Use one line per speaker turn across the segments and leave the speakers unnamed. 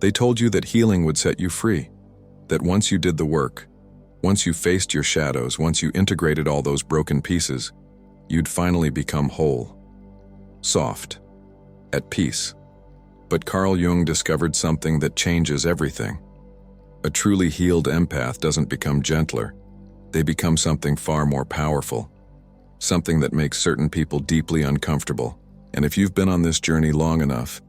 They told you that healing would set you free, that once you did the work, once you faced your shadows, once you integrated all those broken pieces, you'd finally become whole, soft, at peace. But Carl Jung discovered something that changes everything. A truly healed empath doesn't become gentler. They become something far more powerful, something that makes certain people deeply uncomfortable. And if you've been on this journey long enough,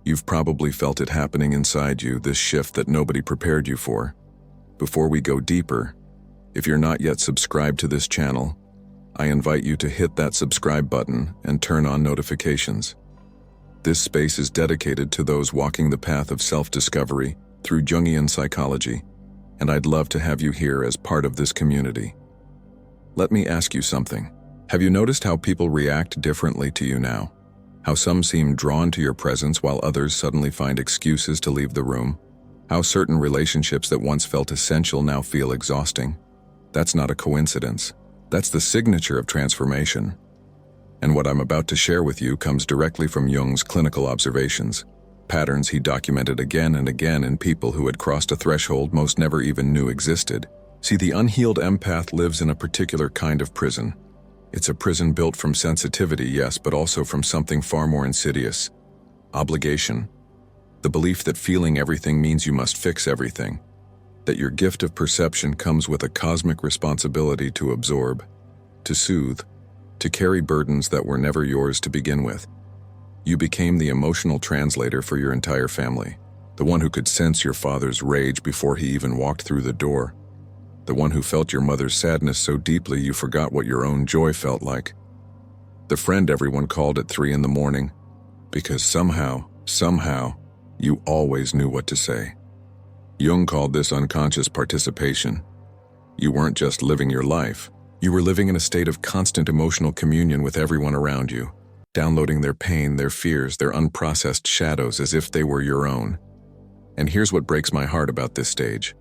you've probably felt it happening inside you, this shift that nobody prepared you for. Before we go deeper, if you're not yet subscribed to this channel, I invite you to hit that subscribe button and turn on notifications. This space is dedicated to those walking the path of self-discovery through Jungian psychology, and I'd love to have you here as part of this community. Let me ask you something. Have you noticed how people react differently to you now? How some seem drawn to your presence while others suddenly find excuses to leave the room? How certain relationships that once felt essential now feel exhausting? That's not a coincidence. That's the signature of transformation. And what I'm about to share with you comes directly from Jung's clinical observations, patterns he documented again and again in people who had crossed a threshold most never even knew existed. See, the unhealed empath lives in a particular kind of prison. It's a prison built from sensitivity, yes, but also from something far more insidious: obligation. The belief that feeling everything means you must fix everything, that your gift of perception comes with a cosmic responsibility to absorb, to soothe, to carry burdens that were never yours to begin with. You became the emotional translator for your entire family, the one who could sense your father's rage before he even walked through the door, the one who felt your mother's sadness so deeply you forgot what your own joy felt like, the friend everyone called at 3 in the morning, because somehow, you always knew what to say. Jung called this unconscious participation. You weren't just living your life, you were living in a state of constant emotional communion with everyone around you, downloading their pain, their fears, their unprocessed shadows as if they were your own. And here's what breaks my heart about this stage.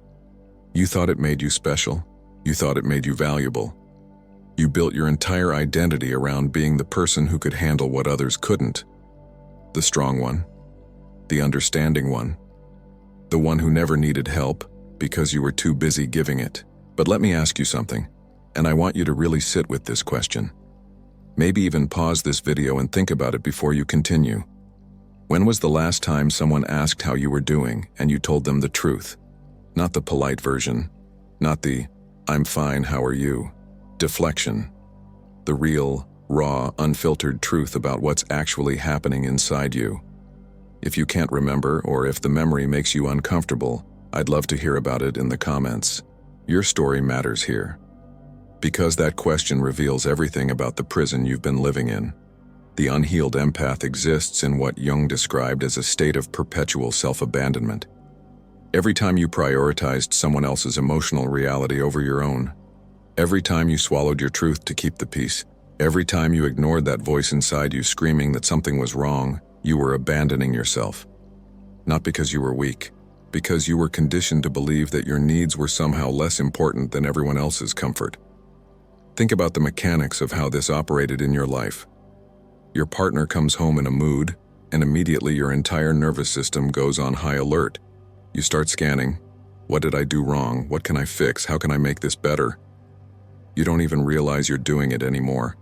You thought it made you special. You thought it made you valuable. You built your entire identity around being the person who could handle what others couldn't. The strong one. The understanding one. The one who never needed help because you were too busy giving it. But let me ask you something, and I want you to really sit with this question. Maybe even pause this video and think about it before you continue. When was the last time someone asked how you were doing and you told them the truth? Not the polite version, not the "I'm fine, how are you" deflection. The real, raw, unfiltered truth about what's actually happening inside you. If you can't remember, or if the memory makes you uncomfortable, I'd love to hear about it in the comments. Your story matters here. Because that question reveals everything about the prison you've been living in. The unhealed empath exists in what Jung described as a state of perpetual self-abandonment. Every time you prioritized someone else's emotional reality over your own, every time you swallowed your truth to keep the peace, every time you ignored that voice inside you screaming that something was wrong, you were abandoning yourself. Not because you were weak, because you were conditioned to believe that your needs were somehow less important than everyone else's comfort. Think about the mechanics of how this operated in your life. Your partner comes home in a mood, and immediately your entire nervous system goes on high alert. You start scanning. What did I do wrong? What can I fix? How can I make this better? You don't even realize you're doing it anymore.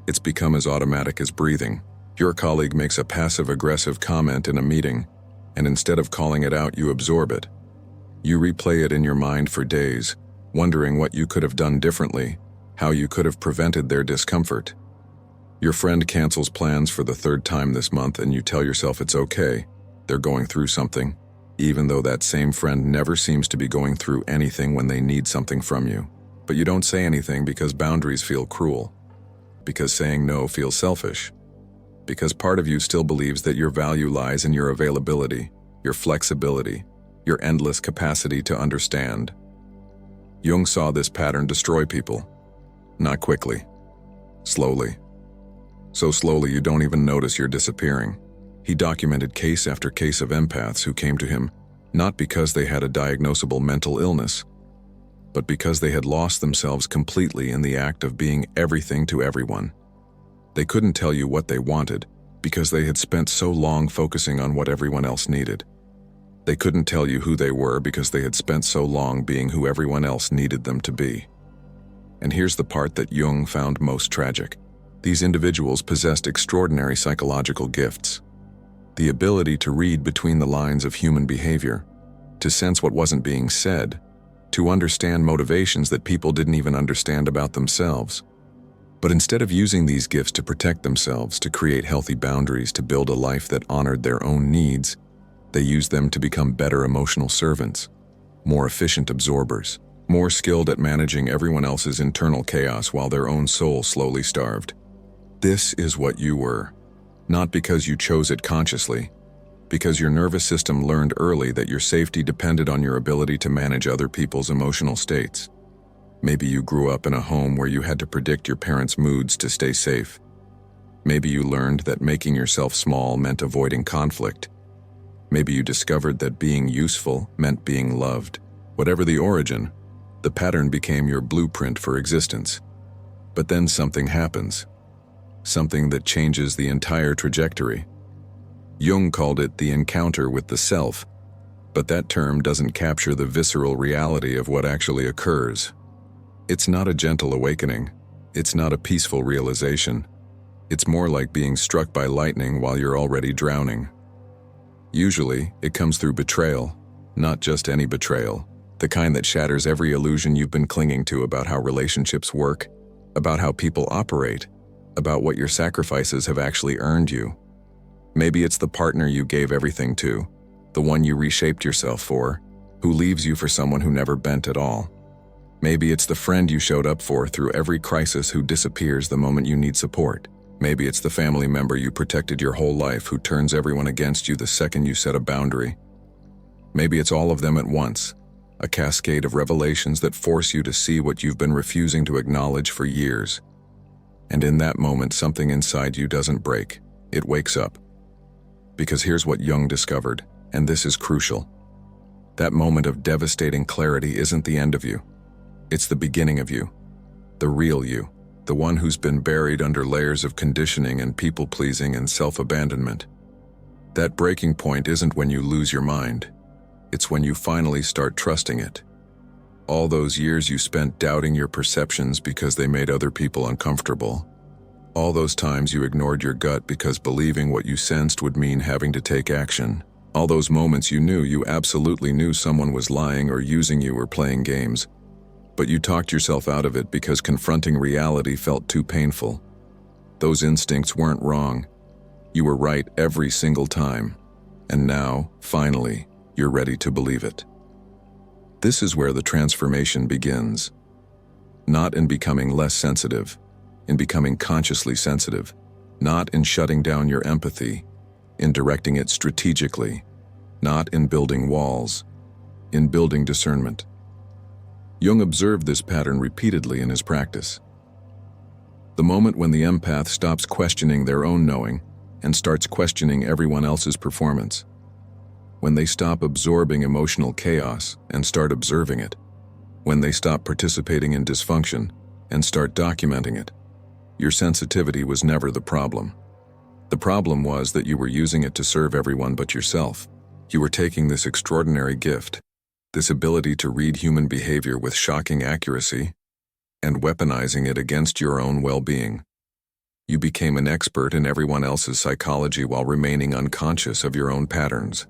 It's become as automatic as breathing. Your colleague makes a passive-aggressive comment in a meeting, and instead of calling it out, you absorb it. You replay it in your mind for days, wondering what you could have done differently, how you could have prevented their discomfort. Your friend cancels plans for the 3rd time this month, and you tell yourself it's okay, they're going through something, even though that same friend never seems to be going through anything when they need something from you. But you don't say anything because boundaries feel cruel, because saying no feels selfish, because part of you still believes that your value lies in your availability, your flexibility, your endless capacity to understand. Jung saw this pattern destroy people. Not quickly. Slowly. So slowly you don't even notice you're disappearing. He documented case after case of empaths who came to him not because they had a diagnosable mental illness, but because they had lost themselves completely in the act of being everything to everyone. They couldn't tell you what they wanted because they had spent so long focusing on what everyone else needed. They couldn't tell you who they were because they had spent so long being who everyone else needed them to be. And here's the part that Jung found most tragic. These individuals possessed extraordinary psychological gifts. The ability to read between the lines of human behavior, to sense what wasn't being said, to understand motivations that people didn't even understand about themselves. But instead of using these gifts to protect themselves, to create healthy boundaries, to build a life that honored their own needs, they used them to become better emotional servants, more efficient absorbers, more skilled at managing everyone else's internal chaos while their own soul slowly starved. This is what you were, not because you chose it consciously, because your nervous system learned early that your safety depended on your ability to manage other people's emotional states. Maybe you grew up in a home where you had to predict your parents' moods to stay safe. Maybe you learned that making yourself small meant avoiding conflict. Maybe you discovered that being useful meant being loved. Whatever the origin, the pattern became your blueprint for existence. But then something happens. Something that changes the entire trajectory. Jung called it the encounter with the self, but that term doesn't capture the visceral reality of what actually occurs. It's not a gentle awakening. It's not a peaceful realization. It's more like being struck by lightning while you're already drowning. Usually, it comes through betrayal, not just any betrayal, the kind that shatters every illusion you've been clinging to about how relationships work, about how people operate, about what your sacrifices have actually earned you. Maybe it's the partner you gave everything to, the one you reshaped yourself for, who leaves you for someone who never bent at all. Maybe it's the friend you showed up for through every crisis who disappears the moment you need support. Maybe it's the family member you protected your whole life who turns everyone against you the second you set a boundary. Maybe it's all of them at once, a cascade of revelations that force you to see what you've been refusing to acknowledge for years. And in that moment, something inside you doesn't break, it wakes up. Because here's what Jung discovered, and this is crucial. That moment of devastating clarity isn't the end of you. It's the beginning of you, the real you, the one who's been buried under layers of conditioning and people-pleasing and self-abandonment. That breaking point isn't when you lose your mind. It's when you finally start trusting it. All those years you spent doubting your perceptions because they made other people uncomfortable. All those times you ignored your gut because believing what you sensed would mean having to take action. All those moments you absolutely knew someone was lying or using you or playing games. But you talked yourself out of it because confronting reality felt too painful. Those instincts weren't wrong. You were right every single time. And now, finally, you're ready to believe it. This is where the transformation begins. Not in becoming less sensitive, in becoming consciously sensitive. Not in shutting down your empathy, in directing it strategically. Not in building walls, in building discernment. Jung observed this pattern repeatedly in his practice. The moment when the empath stops questioning their own knowing and starts questioning everyone else's performance. When they stop absorbing emotional chaos and start observing it. When they stop participating in dysfunction and start documenting it. Your sensitivity was never the problem. The problem was that you were using it to serve everyone but yourself. You were taking this extraordinary gift, this ability to read human behavior with shocking accuracy, and weaponizing it against your own well-being. You became an expert in everyone else's psychology while remaining unconscious of your own patterns.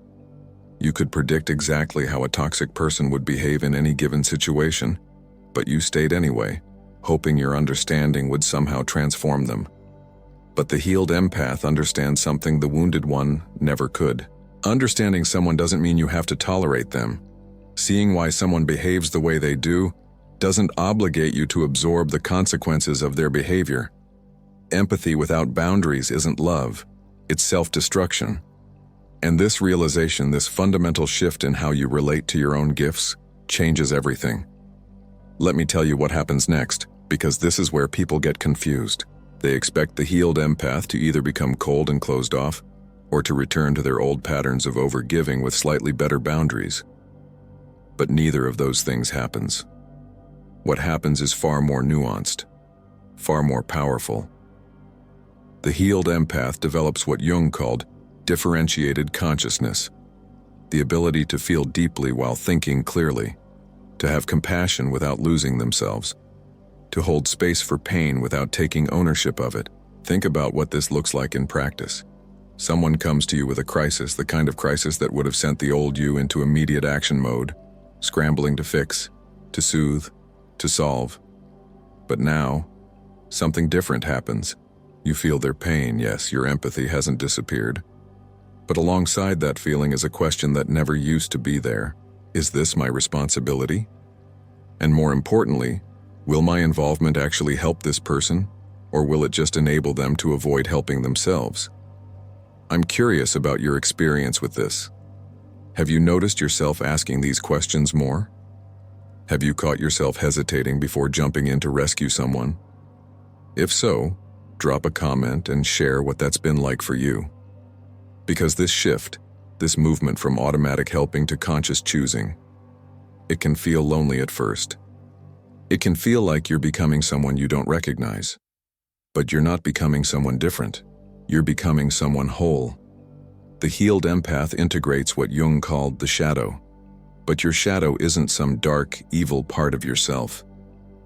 You could predict exactly how a toxic person would behave in any given situation, but you stayed anyway, hoping your understanding would somehow transform them. But the healed empath understands something the wounded one never could. Understanding someone doesn't mean you have to tolerate them. Seeing why someone behaves the way they do doesn't obligate you to absorb the consequences of their behavior. Empathy without boundaries isn't love, it's self-destruction. And this realization, this fundamental shift in how you relate to your own gifts, changes everything. Let me tell you what happens next, because this is where people get confused. They expect the healed empath to either become cold and closed off, or to return to their old patterns of overgiving with slightly better boundaries. But neither of those things happens. What happens is far more nuanced, far more powerful. The healed empath develops what Jung called differentiated consciousness. the ability to feel deeply while thinking clearly, to have compassion without losing themselves, to hold space for pain without taking ownership of it. Think about what this looks like in practice. Someone comes to you with a crisis, the kind of crisis that would have sent the old you into immediate action mode, scrambling to fix, to soothe, to solve. But now, something different happens. You feel their pain, yes, your empathy hasn't disappeared. But alongside that feeling is a question that never used to be there. Is this my responsibility? And more importantly, will my involvement actually help this person, or will it just enable them to avoid helping themselves? I'm curious about your experience with this. Have you noticed yourself asking these questions more? Have you caught yourself hesitating before jumping in to rescue someone? If so, drop a comment and share what that's been like for you. Because this shift, this movement from automatic helping to conscious choosing, it can feel lonely at first. It can feel like you're becoming someone you don't recognize. But you're not becoming someone different. You're becoming someone whole. The healed empath integrates what Jung called the shadow. But your shadow isn't some dark, evil part of yourself.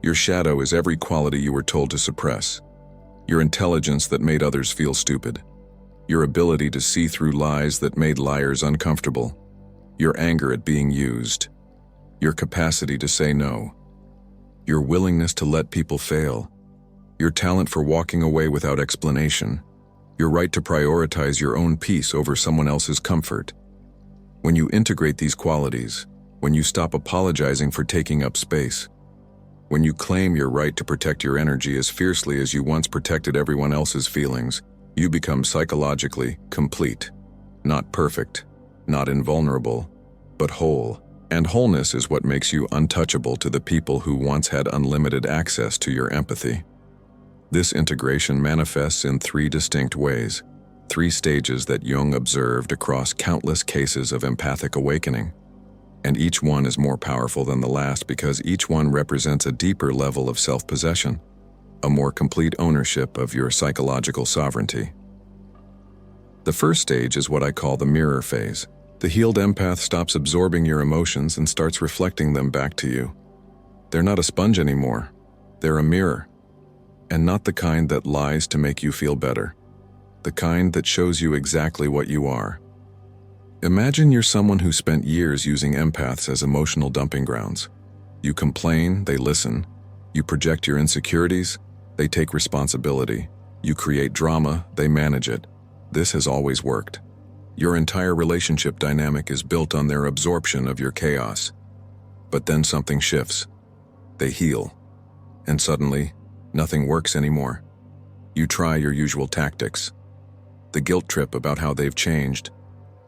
Your shadow is every quality you were told to suppress. Your intelligence that made others feel stupid. Your ability to see through lies that made liars uncomfortable. Your anger at being used. Your capacity to say no. Your willingness to let people fail. Your talent for walking away without explanation. Your right to prioritize your own peace over someone else's comfort. When you integrate these qualities, when you stop apologizing for taking up space, when you claim your right to protect your energy as fiercely as you once protected everyone else's feelings, you become psychologically complete. Not perfect, not invulnerable, but whole. And wholeness is what makes you untouchable to the people who once had unlimited access to your empathy. This integration manifests in three distinct ways, three stages that Jung observed across countless cases of empathic awakening. And each one is more powerful than the last because each one represents a deeper level of self-possession, a more complete ownership of your psychological sovereignty. The first stage is what I call the mirror phase. The healed empath stops absorbing your emotions and starts reflecting them back to you. They're not a sponge anymore. They're a mirror. And not the kind that lies to make you feel better. The kind that shows you exactly what you are. Imagine you're someone who spent years using empaths as emotional dumping grounds. You complain, they listen. You project your insecurities, they take responsibility. You create drama, they manage it. This has always worked. Your entire relationship dynamic is built on their absorption of your chaos. But then something shifts. They heal. And suddenly, nothing works anymore. You try your usual tactics. The guilt trip about how they've changed.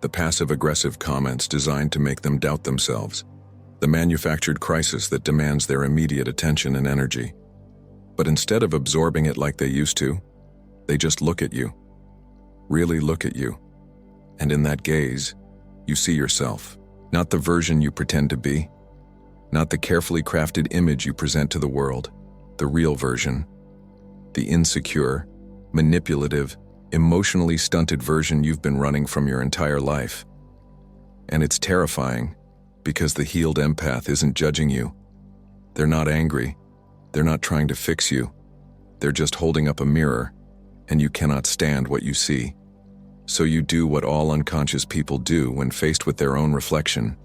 The passive-aggressive comments designed to make them doubt themselves. The manufactured crisis that demands their immediate attention and energy. But instead of absorbing it like they used to, they just look at you. Really look at you. And in that gaze, you see yourself. Not the version you pretend to be. Not the carefully crafted image you present to the world. The real version. The insecure, manipulative, emotionally stunted version you've been running from your entire life. And it's terrifying, because the healed empath isn't judging you. They're not angry. They're not trying to fix you. They're just holding up a mirror, and you cannot stand what you see. So you do what all unconscious people do when faced with their own reflection.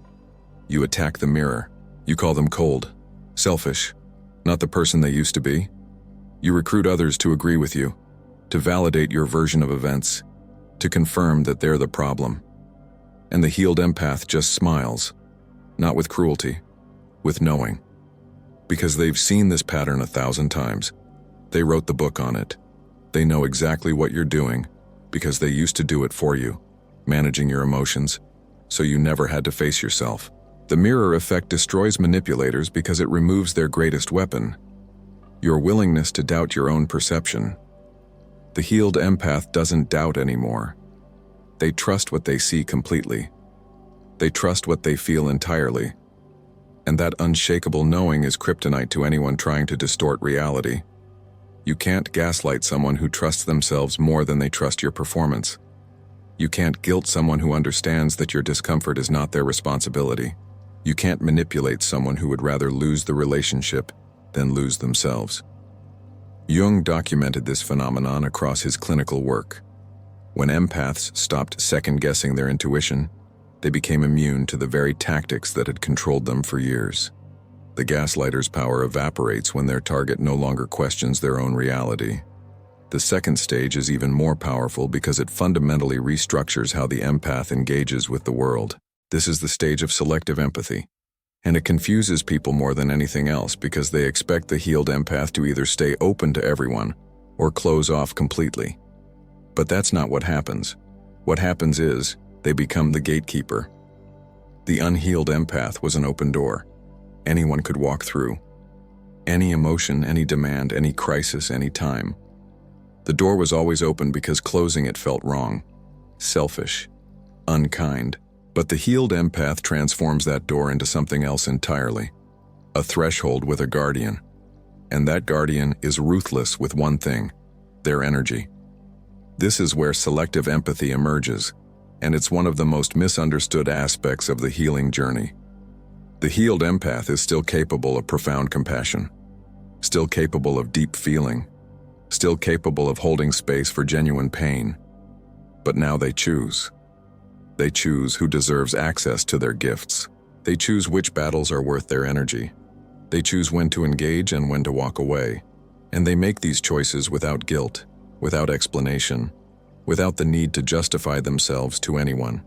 You attack the mirror. You call them cold, selfish, not the person they used to be. You recruit others to agree with you, to validate your version of events, to confirm that they're the problem. And the healed empath just smiles, not with cruelty, with knowing. Because they've seen this pattern 1,000 times. They wrote the book on it. They know exactly what you're doing, because they used to do it for you, managing your emotions, so you never had to face yourself. The mirror effect destroys manipulators because it removes their greatest weapon, your willingness to doubt your own perception. The healed empath doesn't doubt anymore. They trust what they see completely. They trust what they feel entirely. And that unshakable knowing is kryptonite to anyone trying to distort reality. You can't gaslight someone who trusts themselves more than they trust your performance. You can't guilt someone who understands that your discomfort is not their responsibility. You can't manipulate someone who would rather lose the relationship than lose themselves. Jung documented this phenomenon across his clinical work. When empaths stopped second-guessing their intuition, they became immune to the very tactics that had controlled them for years. The gaslighter's power evaporates when their target no longer questions their own reality. The second stage is even more powerful because it fundamentally restructures how the empath engages with the world. This is the stage of selective empathy. And it confuses people more than anything else because they expect the healed empath to either stay open to everyone or close off completely. But that's not what happens. What happens is, they become the gatekeeper. The unhealed empath was an open door. Anyone could walk through. Any emotion, any demand, any crisis, any time. The door was always open because closing it felt wrong, selfish, unkind. But the healed empath transforms that door into something else entirely. A threshold with a guardian. And that guardian is ruthless with one thing: their energy. This is where selective empathy emerges, and it's one of the most misunderstood aspects of the healing journey. The healed empath is still capable of profound compassion, still capable of deep feeling, still capable of holding space for genuine pain. But now they choose. They choose who deserves access to their gifts. They choose which battles are worth their energy. They choose when to engage and when to walk away. And they make these choices without guilt, without explanation, without the need to justify themselves to anyone.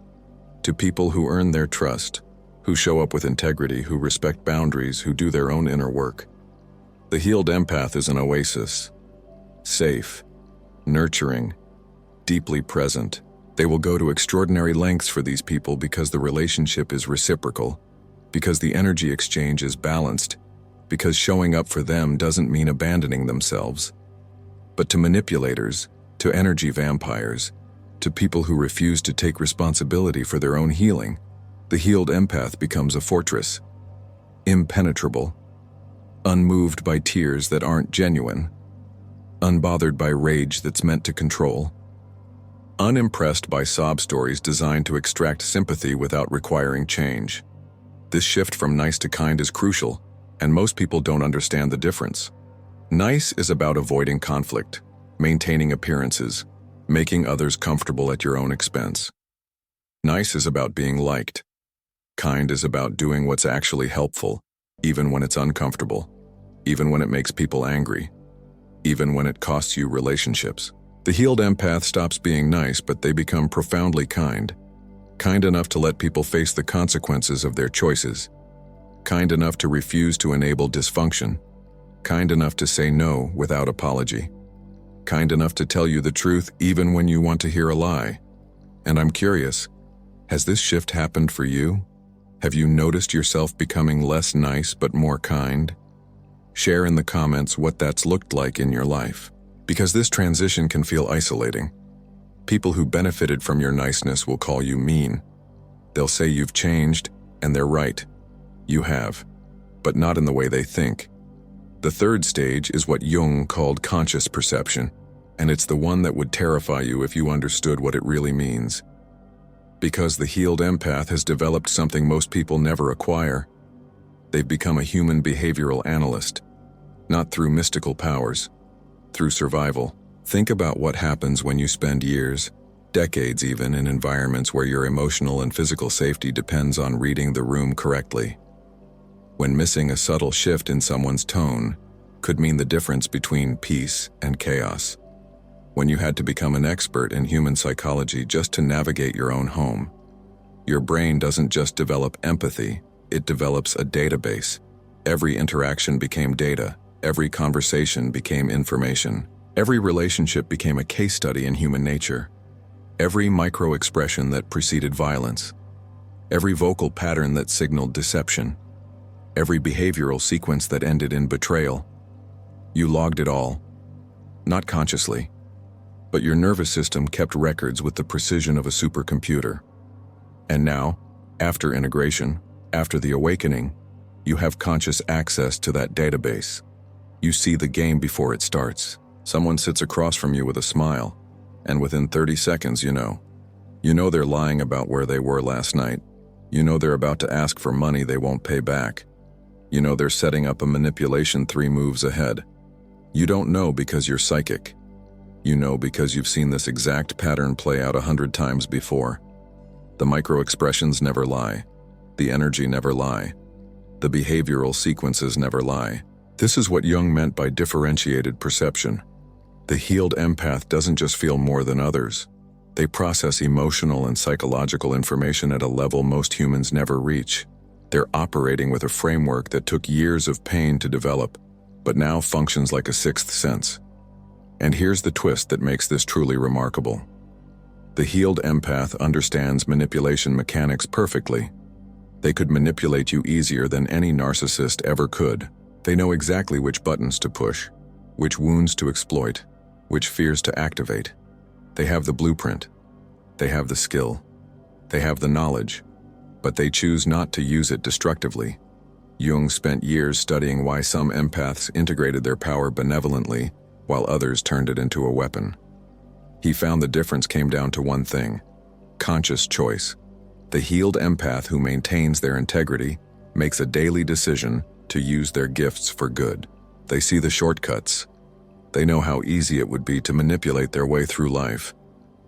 To people who earn their trust, who show up with integrity, who respect boundaries, who do their own inner work. The healed empath is an oasis. Safe, nurturing, deeply present. They will go to extraordinary lengths for these people because the relationship is reciprocal, because the energy exchange is balanced, because showing up for them doesn't mean abandoning themselves. But to manipulators, to energy vampires, to people who refuse to take responsibility for their own healing, the healed empath becomes a fortress, impenetrable, unmoved by tears that aren't genuine, unbothered by rage that's meant to control, unimpressed by sob stories designed to extract sympathy without requiring change. This shift from nice to kind is crucial, and most people don't understand the difference. Nice is about avoiding conflict, maintaining appearances, making others comfortable at your own expense. Nice is about being liked. Kind is about doing what's actually helpful, even when it's uncomfortable, even when it makes people angry, even when it costs you relationships. The healed empath stops being nice, but they become profoundly kind. Kind enough to let people face the consequences of their choices. Kind enough to refuse to enable dysfunction. Kind enough to say no without apology. Kind enough to tell you the truth even when you want to hear a lie. And I'm curious, has this shift happened for you? Have you noticed yourself becoming less nice but more kind? Share in the comments what that's looked like in your life. Because this transition can feel isolating. People who benefited from your niceness will call you mean. They'll say you've changed, and they're right. You have, but not in the way they think. The third stage is what Jung called conscious perception, and it's the one that would terrify you if you understood what it really means. Because the healed empath has developed something most people never acquire. They've become a human behavioral analyst, not through mystical powers, through survival. Think about what happens when you spend years, decades even, in environments where your emotional and physical safety depends on reading the room correctly. When missing a subtle shift in someone's tone could mean the difference between peace and chaos. When you had to become an expert in human psychology just to navigate your own home. Your brain doesn't just develop empathy, it develops a database. Every interaction became data. Every conversation became information. Every relationship became a case study in human nature. Every micro-expression that preceded violence. Every vocal pattern that signaled deception. Every behavioral sequence that ended in betrayal. You logged it all. Not consciously. But your nervous system kept records with the precision of a supercomputer. And now, after integration, after the awakening, you have conscious access to that database. You see the game before it starts. Someone sits across from you with a smile, and within 30 seconds you know. You know they're lying about where they were last night. You know they're about to ask for money they won't pay back. You know they're setting up a manipulation 3 moves ahead. You don't know because you're psychic. You know because you've seen this exact pattern play out 100 times before. The micro-expressions never lie. The energy never lie. The behavioral sequences never lie. This is what Jung meant by differentiated perception. The healed empath doesn't just feel more than others. They process emotional and psychological information at a level most humans never reach. They're operating with a framework that took years of pain to develop, but now functions like a sixth sense. And here's the twist that makes this truly remarkable. The healed empath understands manipulation mechanics perfectly. They could manipulate you easier than any narcissist ever could. They know exactly which buttons to push, which wounds to exploit, which fears to activate. They have the blueprint. They have the skill. They have the knowledge, but they choose not to use it destructively. Jung spent years studying why some empaths integrated their power benevolently while others turned it into a weapon. He found the difference came down to one thing: conscious choice. The healed empath who maintains their integrity makes a daily decision to use their gifts for good. They see the shortcuts. They know how easy it would be to manipulate their way through life.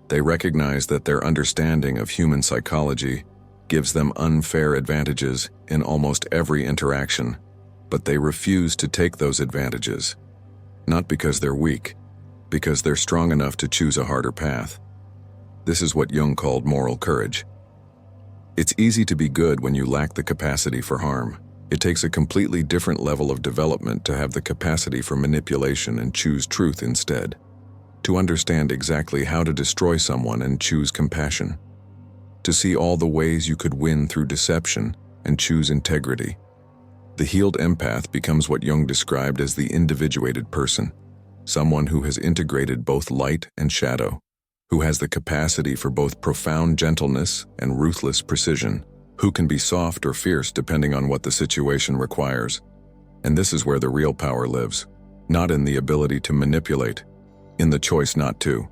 They recognize that their understanding of human psychology gives them unfair advantages in almost every interaction, but they refuse to take those advantages. Not because they're weak, because they're strong enough to choose a harder path. This is what Jung called moral courage. It's easy to be good when you lack the capacity for harm. It takes a completely different level of development to have the capacity for manipulation and choose truth instead. To understand exactly how to destroy someone and choose compassion. To see all the ways you could win through deception and choose integrity. The healed empath becomes what Jung described as the individuated person, someone who has integrated both light and shadow, who has the capacity for both profound gentleness and ruthless precision, who can be soft or fierce depending on what the situation requires. And this is where the real power lives, not in the ability to manipulate, in the choice not to.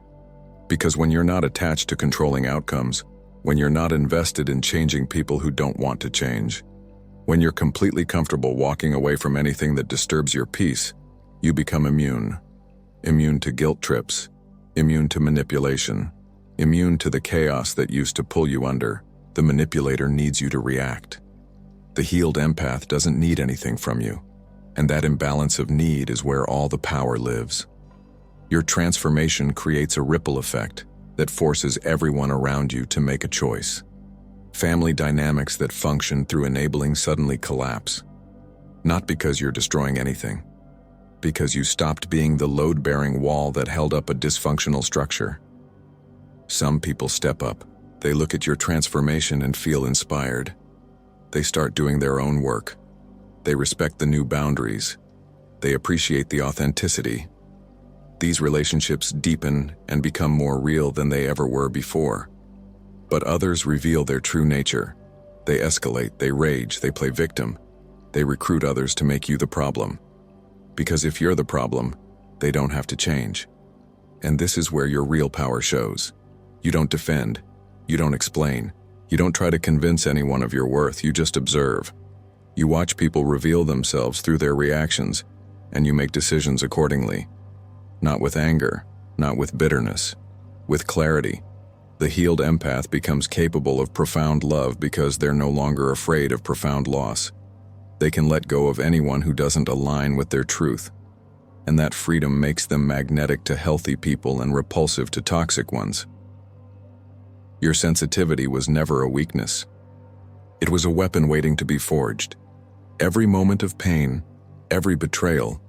Because when you're not attached to controlling outcomes, when you're not invested in changing people who don't want to change, when you're completely comfortable walking away from anything that disturbs your peace, you become immune. Immune to guilt trips, immune to manipulation, immune to the chaos that used to pull you under. The manipulator needs you to react. The healed empath doesn't need anything from you, and that imbalance of need is where all the power lives. Your transformation creates a ripple effect that forces everyone around you to make a choice. Family dynamics that function through enabling suddenly collapse. Not because you're destroying anything, because you stopped being the load-bearing wall that held up a dysfunctional structure. Some people step up. They look at your transformation and feel inspired. They start doing their own work. They respect the new boundaries. They appreciate the authenticity. These relationships deepen and become more real than they ever were before. But others reveal their true nature. They escalate, they rage, they play victim. They recruit others to make you the problem. Because if you're the problem, they don't have to change. And this is where your real power shows. You don't defend. You don't explain. You don't try to convince anyone of your worth. You just observe. You watch people reveal themselves through their reactions, and you make decisions accordingly. Not with anger, not with bitterness, with clarity. The healed empath becomes capable of profound love because they're no longer afraid of profound loss. They can let go of anyone who doesn't align with their truth, and that freedom makes them magnetic to healthy people and repulsive to toxic ones. Your sensitivity was never a weakness. It was a weapon waiting to be forged. Every moment of pain, every betrayal,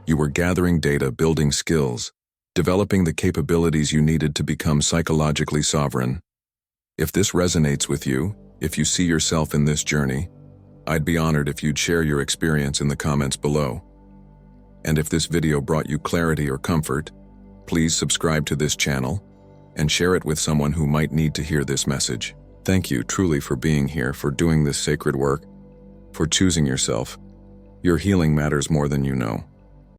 you were gathering data, building skills, developing the capabilities you needed to become psychologically sovereign. If this resonates with you, if you see yourself in this journey, I'd be honored if you'd share your experience in the comments below. And if this video brought you clarity or comfort, please subscribe to this channel and share it with someone who might need to hear this message. Thank you truly for being here, for doing this sacred work, for choosing yourself. Your healing matters more than you know.